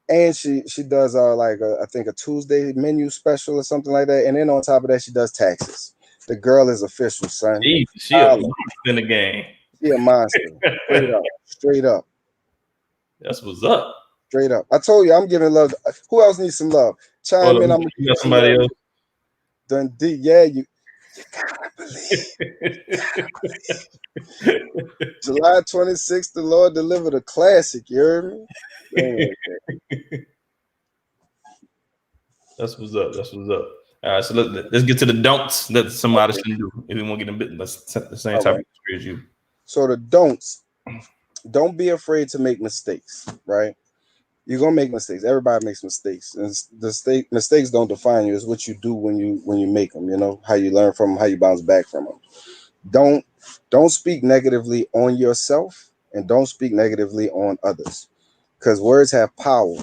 And she does like I think a Tuesday menu special or something like that. And then on top of that, she does taxes. The girl is official, son. Jeez, she a Holla. monster in the game. She a monster. Straight up. Straight up. That's what's up. Straight up. I told you I'm giving love. Who else needs some love? Chime in. I'm gonna You give got some somebody love. else. Dundee. Yeah, you gotta believe. July 26th, the Lord delivered a classic. You heard me? That's what's up. That's what's up. All right, so let's get to the don'ts that somebody shouldn't do if we want to get in the same type of experience you. So the don'ts. Don't be afraid to make mistakes, right? You're gonna make mistakes. Everybody makes mistakes, and mistakes don't define you. It's what you do when you make them. You know how you learn from them, how you bounce back from them. Don't speak negatively on yourself, and don't speak negatively on others, because words have power.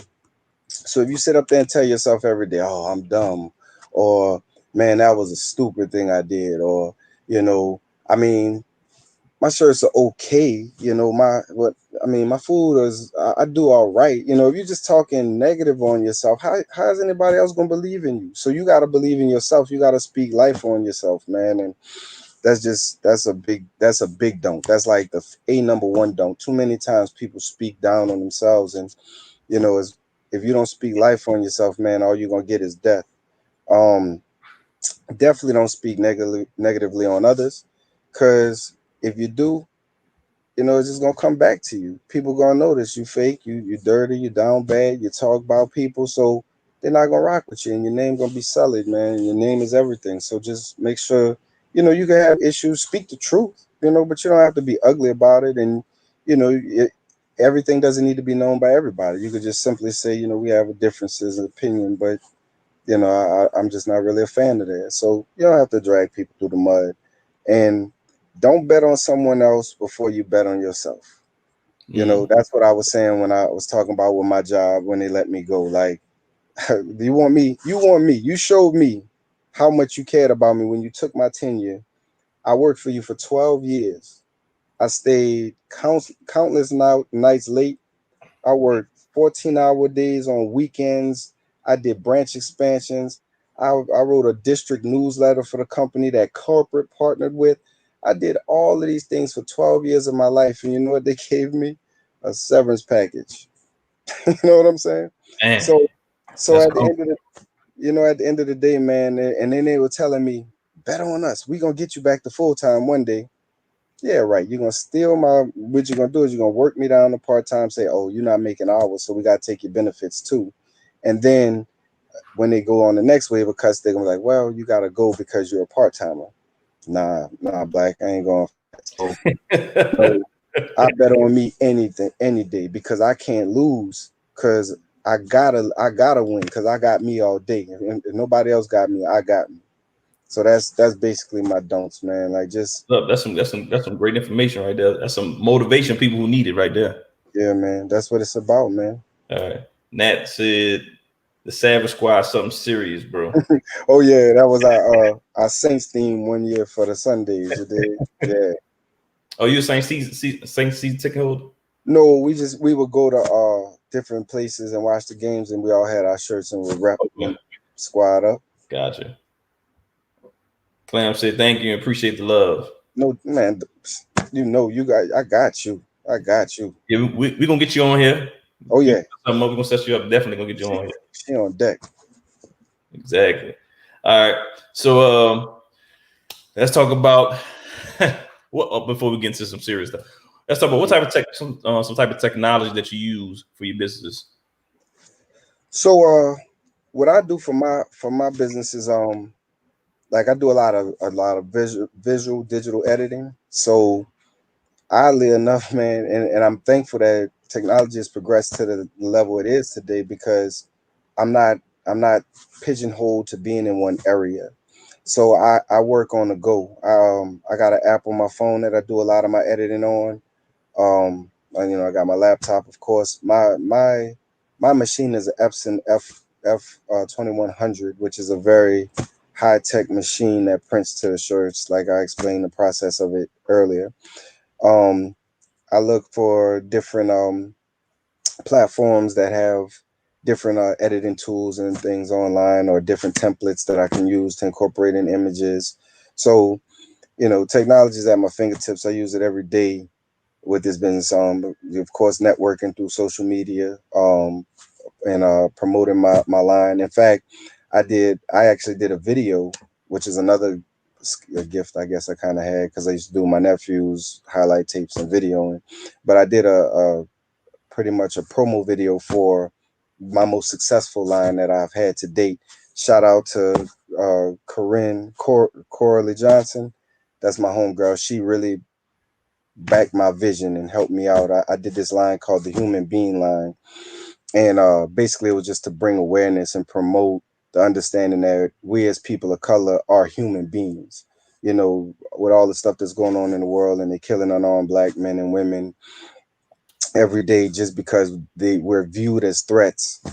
So if you sit up there and tell yourself every day, "Oh, I'm dumb," or "Man, that was a stupid thing I did," or I mean, my shirts are okay. My food is I do all right. If you're just talking negative on yourself, how is anybody else gonna believe in you? So you gotta believe in yourself. You gotta speak life on yourself, man. And that's a big don't. That's like the number one don't. Too many times people speak down on themselves, and is if you don't speak life on yourself, man, all you're gonna get is death. Um, Definitely don't speak negatively on others, because if you do, it's just gonna come back to you. People gonna notice you fake, you dirty, you down bad, you talk about people, so they're not gonna rock with you, and your name gonna be sullied, man. Your name is everything. So just make sure, you can have issues, speak the truth, but you don't have to be ugly about it, and you know, it, everything doesn't need to be known by everybody. You could just simply say, we have differences in opinion, but I'm just not really a fan of that. So you don't have to drag people through the mud, and don't bet on someone else before you bet on yourself. That's what I was saying when I was talking about with my job when they let me go. Like, you want me, you showed me how much you cared about me when you took my tenure. I worked for you for 12 years. I stayed countless nights late. I worked 14-hour days on weekends. I did branch expansions. I wrote a district newsletter for the company that corporate partnered with. I did all of these things for 12 years of my life. And you know what they gave me? A severance package. You know what I'm saying? Man, So at the end of at the end of the day, man, and then they were telling me, bet on us. We're gonna get you back to full time one day. Yeah, right. You're gonna steal what you're gonna do is you're gonna work me down to part-time, say, oh, you're not making hours, so we gotta take your benefits too. And then when they go on the next wave of cuts, they're gonna be like, well, you gotta go because you're a part-timer. Nah, Black, I ain't going for that. So I bet on me anything, any day, because I can't lose, because I gotta win, because I got me all day. If nobody else got me, I got me. So that's basically my don'ts, man. Like, just look, that's some great information right there. That's some motivation people who need it right there. yeah, man. That's what it's about, man. All right. Nat said the Savage Squad something serious, bro. Oh yeah, that was our Saints theme one year for the Sundays. You did, yeah. Oh, you a Saint season ticket holder? No, we would go to different places and watch the games, and we all had our shirts and we rep squad up. Gotcha. Clam said thank you and appreciate the love. No, man, I got you. I got you. Yeah, we gonna get you on here. Oh yeah, we're gonna set you up. Definitely gonna get you on here. She on deck. Exactly. All right. So let's talk about before we get into some serious stuff. Let's talk about what type of some type of technology that you use for your businesses. So what I do for my business is like I do a lot of visual digital editing. So oddly enough, man, and I'm thankful that technology has progressed to the level it is today, because I'm not pigeonholed to being in one area. So I work on the go. I got an app on my phone that I do a lot of my editing on. And, I got my laptop, of course. My machine is an Epson F 2100, which is a very high tech machine that prints to the shirts. Like I explained the process of it earlier. I look for different platforms that have different editing tools and things online, or different templates that I can use to incorporate in images. So, technology is at my fingertips. I use it every day with this business. Of course, networking through social media, and promoting my line. In fact, I actually did a video, which is another a gift I guess I kind of had, because I used to do my nephew's highlight tapes and videoing. But I did a pretty much a promo video for my most successful line that I've had to date. Shout out to Coralie Johnson. That's my homegirl. She really backed my vision and helped me out. I did this line called the Human Being line, and basically it was just to bring awareness and promote the understanding that we as people of color are human beings. With all the stuff that's going on in the world, and they're killing unarmed black men and women every day just because we're viewed as threats.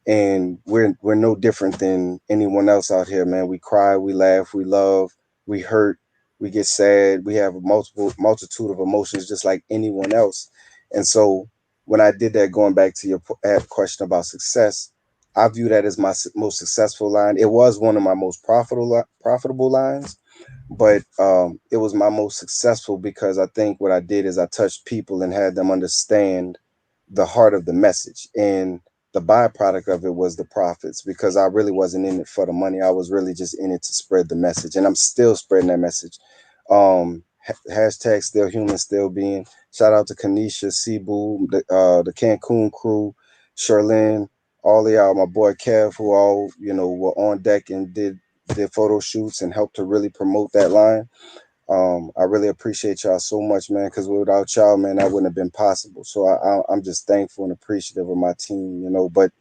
And we're no different than anyone else out here, man. We cry, we laugh, we love, we hurt, we get sad, we have a multitude of emotions just like anyone else. And so when I did that, going back to your question about success, I view that as my most successful line. It was one of my most profitable lines, but it was my most successful because I think what I did is I touched people and had them understand the heart of the message. And the byproduct of it was the profits, because I really wasn't in it for the money. I was really just in it to spread the message, and I'm still spreading that message. Hashtag still human, still being. Shout out to Kanisha, Cebu, the Cancun crew, Charlene, all of y'all, my boy Kev, who all were on deck and did photo shoots and helped to really promote that line. I really appreciate y'all so much, man, because without y'all, man, that wouldn't have been possible. So I'm just thankful and appreciative of my team, but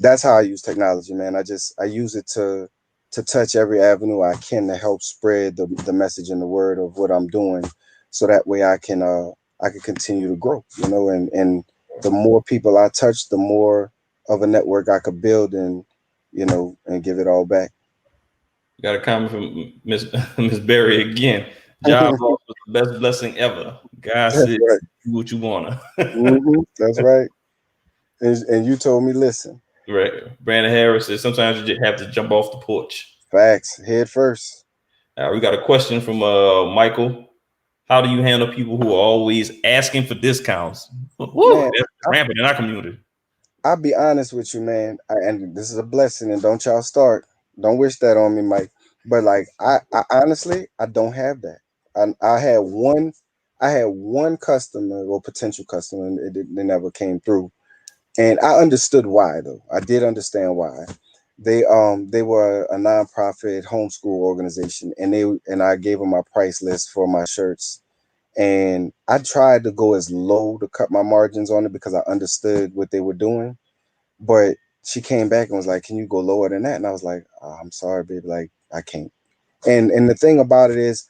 that's how I use technology, man. I use it to touch every avenue I can to help spread the message and the word of what I'm doing, so that way I can continue to grow, and the more people I touch, the more of a network I could build, and and give it all back. Got a comment from Miss Berry again. Job loss was the best blessing ever. God said, right. Do what you wanna. That's right. And you told me, listen. Right. Brandon Harris says sometimes you just have to jump off the porch. Facts. Head first. We got a question from Michael. How do you handle people who are always asking for discounts? Woo, man, that's rampant in our community. I'll be honest with you, man. And this is a blessing, and don't y'all start. Don't wish that on me, Mike. But like, I honestly, I don't have that. I had one customer or potential customer, and they never came through. And I understood why, though. I did understand why. They were a nonprofit homeschool organization, and I gave them my price list for my shirts. And I tried to go as low to cut my margins on it because I understood what they were doing. But she came back and was like, "Can you go lower than that?" And I was like, "I'm sorry, baby, like I can't." And the thing about it is,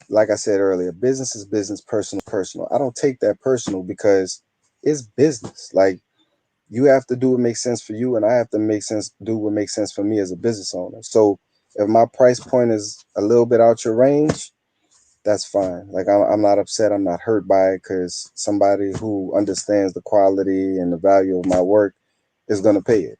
like I said earlier, business is business, personal. I don't take that personal because it's business. Like, you have to do what makes sense for you, and I have to do what makes sense for me as a business owner. So if my price point is a little bit out your range, that's fine. Like, I'm not upset. I'm not hurt by it, because somebody who understands the quality and the value of my work is going to pay it.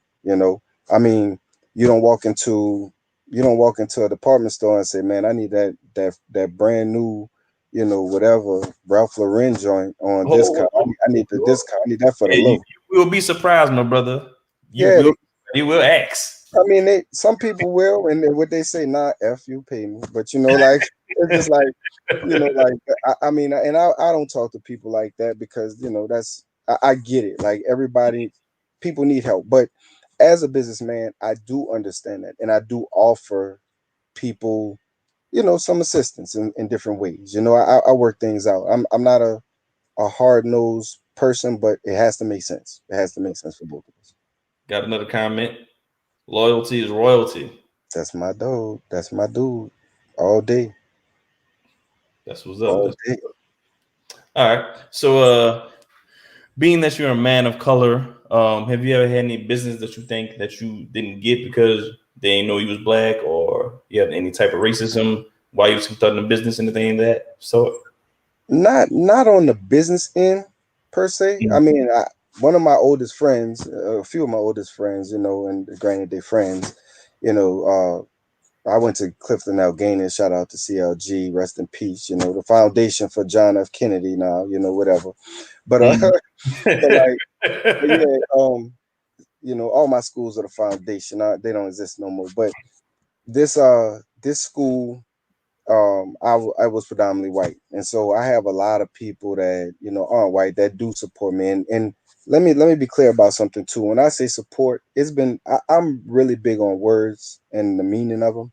I mean, you don't walk into a department store and say, "Man, I need that brand new, whatever Ralph Lauren joint on discount. I need the discount. I need that for the low." You will be surprised, my brother. You will ask. I mean, some people will, and what they say, "Nah, F you, pay me." But like, it's just like, like, I mean, and I don't talk to people like that, because that's, I get it. Like, people need help, but as a businessman, I do understand that, and I do offer people, some assistance in different ways. I work things out. I'm not a hard-nosed person, but it has to make sense. It has to make sense for both of us. Got another comment. Loyalty is royalty. That's my dog. That's my dude. All day. That's what's up. All right. So, being that you're a man of color, have you ever had any business that you think that you didn't get because they didn't know you was black, or you have any type of racism while you was starting the business, anything that? So, not on the business end per se. I mean, one of my oldest friends, a few of my oldest friends, and granted they're friends, I went to Clifton Allegheny. Shout out to CLG, rest in peace. The foundation for John F. Kennedy now. Whatever. But but like, but yeah, all my schools are the foundation. They don't exist no more. But this school, I was predominantly white, and so I have a lot of people that aren't white that do support me. And let me be clear about something too. When I say support, I'm really big on words and the meaning of them.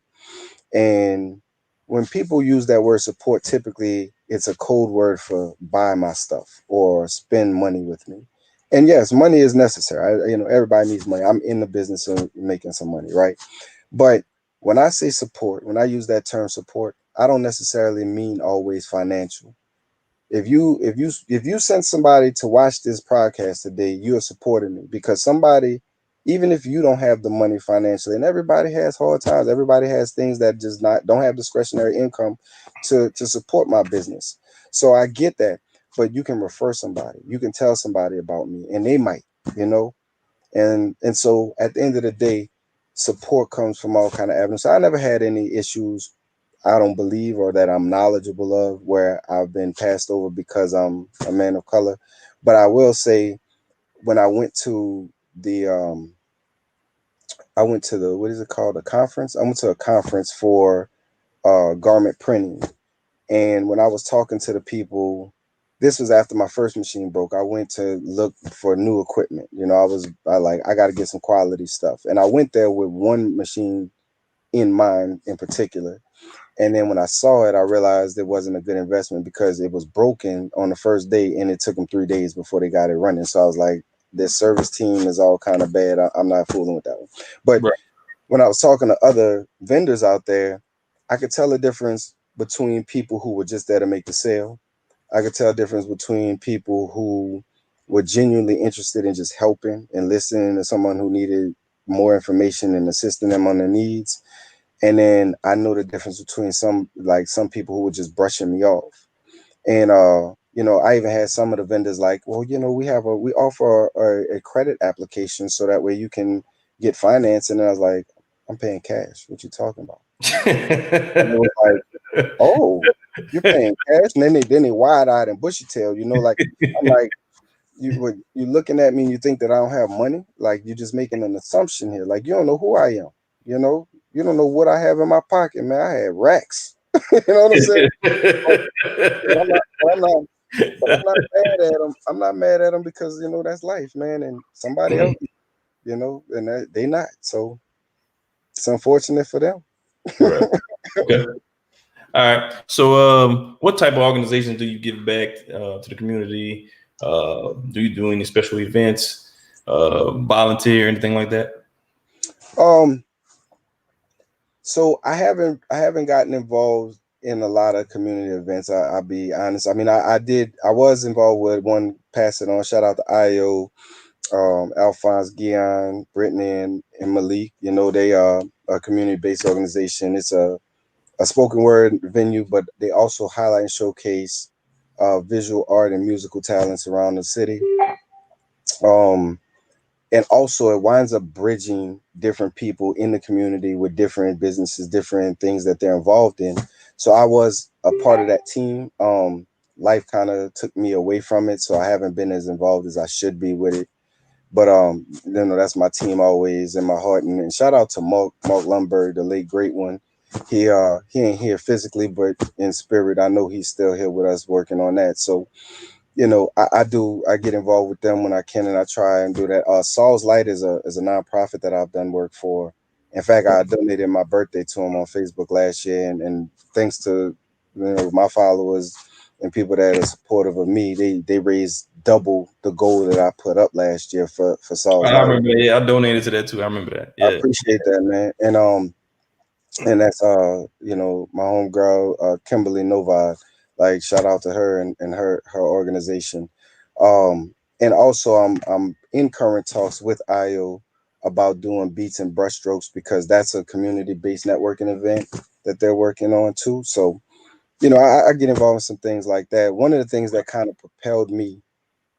And when people use that word support, typically it's a code word for buy my stuff or spend money with me. And yes, money is necessary. Everybody needs money. I'm in the business of making some money, right? But when I say support, when I use that term support, I don't necessarily mean always financial. If you send somebody to watch this podcast today, you are supporting me because somebody, even if you don't have the money financially, and everybody has hard times, everybody has things that just not don't have discretionary income to support my business. So I get that, but you can refer somebody, you can tell somebody about me, and they might, you know, and so at the end of the day, support comes from all kind of avenues. So I never had any issues, I don't believe, or that I'm knowledgeable of, where I've been passed over because I'm a man of color. But I will say, when I went to the, what is it called, a conference. I went to a conference for garment printing, and when I was talking to the people, this was after my first machine broke. I went to look for new equipment. I got to get some quality stuff, and I went there with one machine in mind in particular. And then when I saw it, I realized it wasn't a good investment because it was broken on the first day, and it took them 3 days before they got it running. So I was like, this service team is all kind of bad. I'm not fooling with that one. But Right. when I was talking to other vendors out there, I could tell the difference between people who were just there to make the sale. I could tell a difference between people who were genuinely interested in just helping and listening to someone who needed more information and assisting them on their needs. And then I know the difference between some people who were just brushing me off. And I even had some of the vendors like, well, we offer a credit application so that way you can get finance. And I was like, I'm paying cash. What you talking about? And it was like, oh, you're paying cash? And then they wide eyed and bushy tailed, like I'm like, you looking at me and you think that I don't have money? Like, you're just making an assumption here. Like, you don't know who I am. You don't know what I have in my pocket, man. I had racks. You know what I'm saying? But I'm not, but I'm not, but I'm not mad at them. I'm not mad at them because that's life, man. And somebody else, and they not. So it's unfortunate for them. Right. Okay. All right. So, what type of organizations do you give back to the community? Do you do any special events, volunteer, anything like that? Um, so I haven't gotten involved in a lot of community events. I'll be honest. I mean, I was involved with one. Pass it on. Shout out to IO, Alphonse, Guion, Brittany, and Malik. They are a community-based organization. It's a spoken word venue, but they also highlight and showcase visual art and musical talents around the city. Um, and also it winds up bridging different people in the community with different businesses, different things that they're involved in. So I was a part of that team. Life kind of took me away from it, so I haven't been as involved as I should be with it. But that's my team always in my heart. And shout out to Mark Lumberg, the late great one. He ain't here physically, but in spirit, I know he's still here with us working on that. So I get involved with them when I can, and I try and do that. Saul's Light is a nonprofit that I've done work for. In fact, I donated my birthday to him on Facebook last year, and thanks to my followers and people that are supportive of me, they raised double the goal that I put up last year for Saul's I Light. remember. Yeah, I donated to that too. I remember that. I Yeah. appreciate that, man. And that's my homegirl Kimberly Novad. Like, shout out to her and her organization. And also I'm in current talks with IO about doing beats and brushstrokes because that's a community based networking event that they're working on too. So I get involved in some things like that. One of the things that kind of propelled me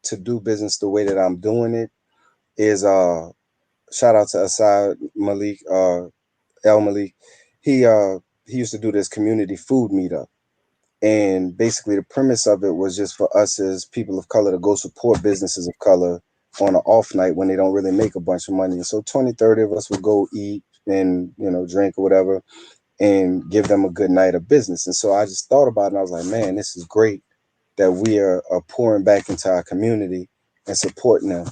to do business the way that I'm doing it is shout out to Asad Malik, El Malik. He used to do this community food meetup. And basically, the premise of it was just for us as people of color to go support businesses of color on an off night when they don't really make a bunch of money. And so 20, 30 of us would go eat and, drink or whatever and give them a good night of business. And so I just thought about it and I was like, man, this is great that we are pouring back into our community and supporting them.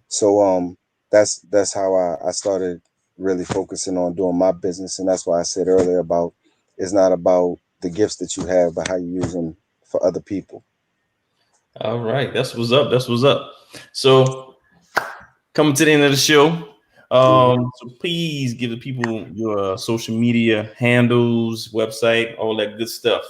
So that's how I started really focusing on doing my business. And that's why I said earlier about it's not about the gifts that you have, but how you use them for other people. All right, that's what's up. That's what's up. So, coming to the end of the show, so please give the people your social media handles, website, all that good stuff.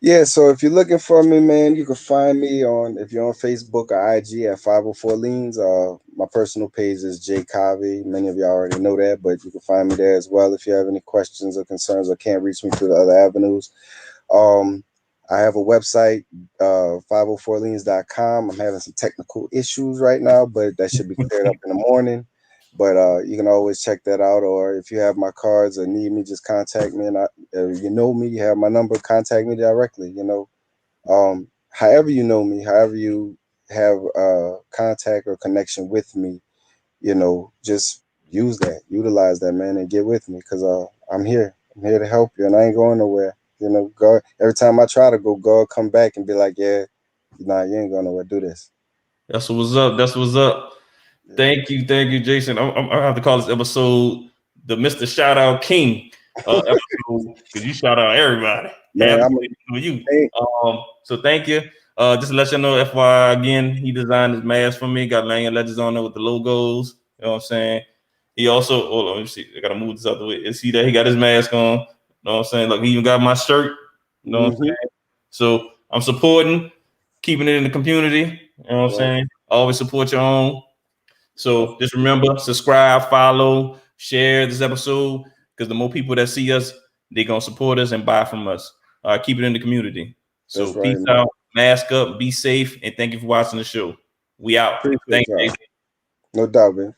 Yeah, so if you're looking for me, man, you can find me if you're on Facebook or IG at 504LEANS. My personal page is J Covey. Many of y'all already know that, but you can find me there as well if you have any questions or concerns or can't reach me through the other avenues. I have a website, 504leans.com. I'm having some technical issues right now, but that should be cleared up in the morning. But you can always check that out. Or if you have my cards or need me, just contact me. And you know me, you have my number, contact me directly. However you know me, however you have contact or connection with me, just utilize that, man, and get with me because I'm here. I'm here to help you, and I ain't going nowhere. God, every time I try to go, God come back and be like, yeah, nah, you ain't going nowhere. Do this. That's what's up. That's what's up. Yeah. Thank you, Jason. I have to call this episode the Mr. Shout Out King episode because you shout out everybody. Man, you. So thank you. Just to let you know, FYI, again, he designed his mask for me. Got Lanyon Legends on there with the logos. You know what I'm saying? He also, hold on, let me see. I gotta move this out the way. See that he got his mask on. You know what I'm saying? Like he even got my shirt. You know what I'm saying? So I'm supporting, keeping it in the community. You know what I'm saying? Always support your own. So just remember, subscribe, follow, share this episode because the more people that see us, they're gonna support us and buy from us. Keep it in the community. So peace out, mask up, be safe, and thank you for watching the show. We out. Thank you. No doubt, man.